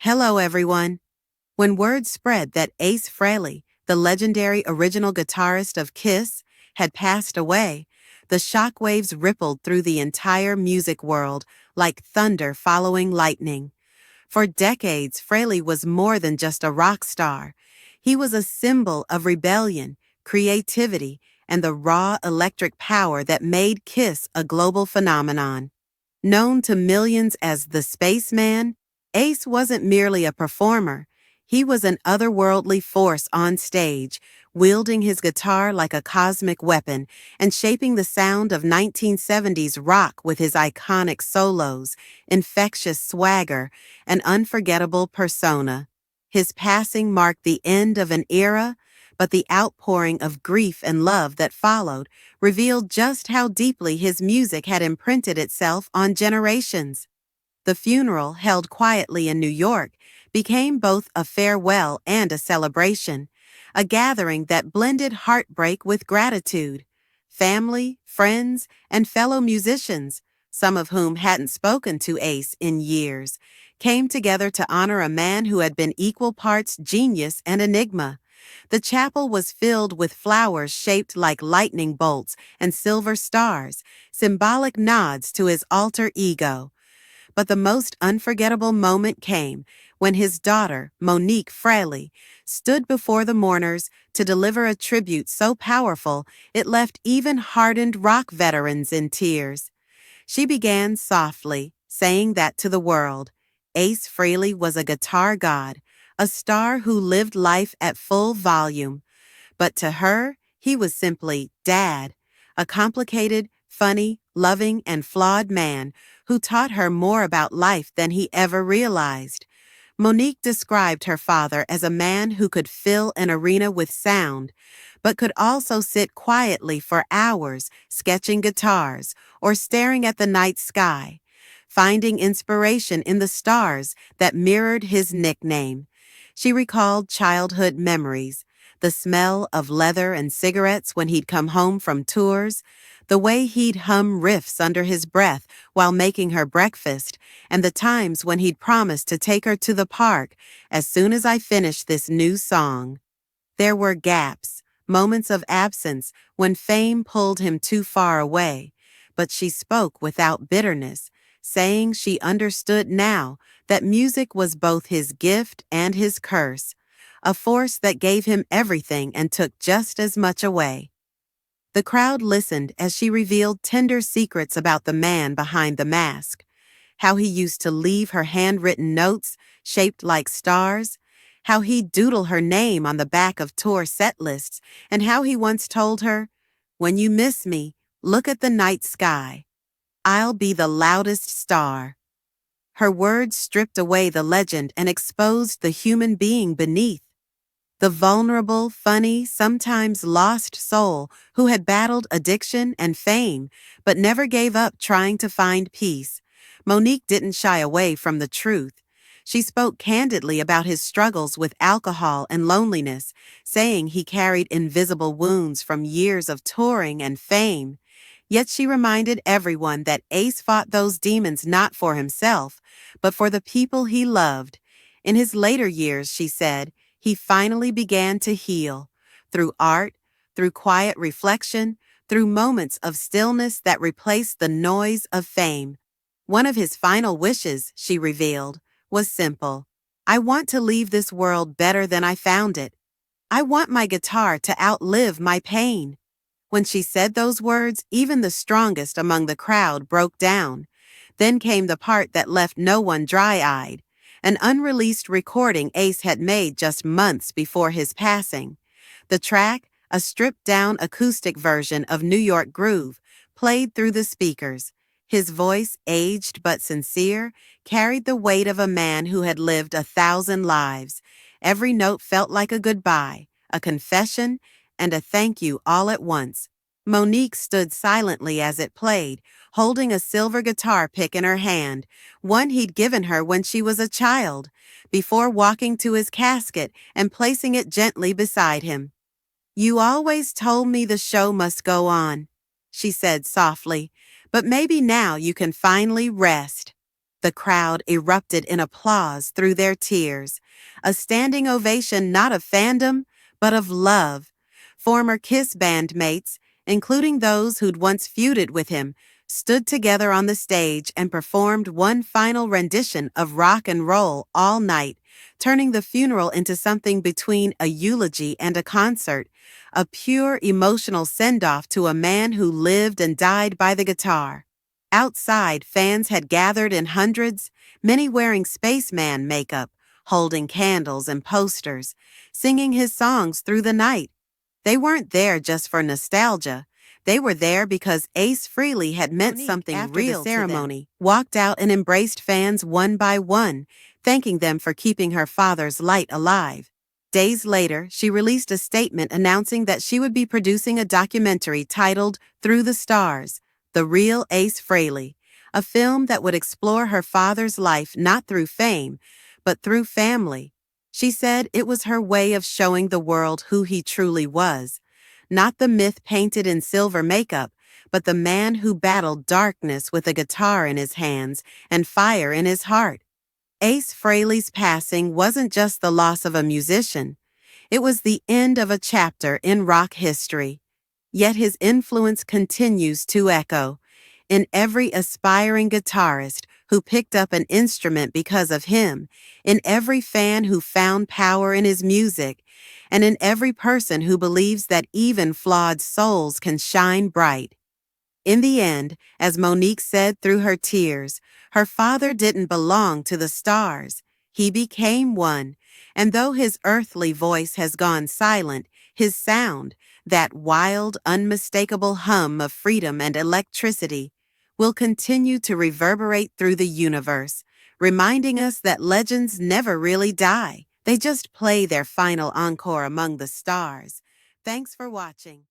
Hello, everyone. When word spread that Ace Frehley, the legendary original guitarist of Kiss, had passed away, the shockwaves rippled through the entire music world like thunder following lightning. For decades, Frehley was more than just a rock star. He was a symbol of rebellion, creativity, and the raw electric power that made Kiss a global phenomenon. Known to millions as the Spaceman, Ace wasn't merely a performer. He was an otherworldly force on stage, wielding his guitar like a cosmic weapon and shaping the sound of 1970s rock with his iconic solos, infectious swagger, and unforgettable persona. His passing marked the end of an era, but the outpouring of grief and love that followed revealed just how deeply his music had imprinted itself on generations. The funeral, held quietly in New York, became both a farewell and a celebration, a gathering that blended heartbreak with gratitude. Family, friends, and fellow musicians, some of whom hadn't spoken to Ace in years, came together to honor a man who had been equal parts genius and enigma. The chapel was filled with flowers shaped like lightning bolts and silver stars, symbolic nods to his alter ego. But the most unforgettable moment came when his daughter, Monique Frehley, stood before the mourners to deliver a tribute so powerful it left even hardened rock veterans in tears. She began softly, saying that to the world, Ace Frehley was a guitar god, a star who lived life at full volume. But to her, he was simply Dad, a complicated, funny, loving, and flawed man who taught her more about life than he ever realized. Monique described her father as a man who could fill an arena with sound, but could also sit quietly for hours sketching guitars or staring at the night sky, finding inspiration in the stars that mirrored his nickname. She recalled childhood memories, the smell of leather and cigarettes when he'd come home from tours, the way he'd hum riffs under his breath while making her breakfast, and the times when he'd promised to take her to the park as soon as I finished this new song. There were gaps, moments of absence when fame pulled him too far away, but she spoke without bitterness, saying she understood now that music was both his gift and his curse, a force that gave him everything and took just as much away. The crowd listened as she revealed tender secrets about the man behind the mask, how he used to leave her handwritten notes shaped like stars, how he'd doodle her name on the back of tour set lists, and how he once told her, "When you miss me, look at the night sky. I'll be the loudest star." Her words stripped away the legend and exposed the human being beneath. The vulnerable, funny, sometimes lost soul who had battled addiction and fame, but never gave up trying to find peace. Monique didn't shy away from the truth. She spoke candidly about his struggles with alcohol and loneliness, saying he carried invisible wounds from years of touring and fame. Yet she reminded everyone that Ace fought those demons not for himself, but for the people he loved. In his later years, she said, he finally began to heal, through art, through quiet reflection, through moments of stillness that replaced the noise of fame. One of his final wishes, she revealed, was simple. "I want to leave this world better than I found it. I want my guitar to outlive my pain." When she said those words, even the strongest among the crowd broke down. Then came the part that left no one dry-eyed, an unreleased recording Ace had made just months before his passing. The track, a stripped-down acoustic version of New York Groove, played through the speakers. His voice, aged but sincere, carried the weight of a man who had lived 1,000 lives. Every note felt like a goodbye, a confession, and a thank you all at once. Monique stood silently as it played, holding a silver guitar pick in her hand, one he'd given her when she was a child, before walking to his casket and placing it gently beside him. "You always told me the show must go on," she said softly, "but maybe now you can finally rest." The crowd erupted in applause through their tears, a standing ovation not of fandom, but of love. Former Kiss bandmates, including those who'd once feuded with him, stood together on the stage and performed one final rendition of Rock and Roll All Night, turning the funeral into something between a eulogy and a concert, a pure emotional send-off to a man who lived and died by the guitar. Outside, fans had gathered in hundreds, many wearing spaceman makeup, holding candles and posters, singing his songs through the night. They weren't there just for nostalgia. They were there because Ace Frehley had meant Monique, something after real the to them. ceremony, Walked out and embraced fans one by one, thanking them for keeping her father's light alive. Days later, she released a statement announcing that she would be producing a documentary titled Through the Stars, The Real Ace Frehley, a film that would explore her father's life not through fame, but through family. She said it was her way of showing the world who he truly was, not the myth painted in silver makeup, but the man who battled darkness with a guitar in his hands and fire in his heart. Ace Frehley's passing wasn't just the loss of a musician, it was the end of a chapter in rock history. Yet his influence continues to echo in every aspiring guitarist who picked up an instrument because of him, in every fan who found power in his music, and in every person who believes that even flawed souls can shine bright. In the end, as Monique said through her tears, her father didn't belong to the stars. He became one, and though his earthly voice has gone silent, his sound, that wild, unmistakable hum of freedom and electricity, will continue to reverberate through the universe, reminding us that legends never really die. They just play their final encore among the stars. Thanks for watching.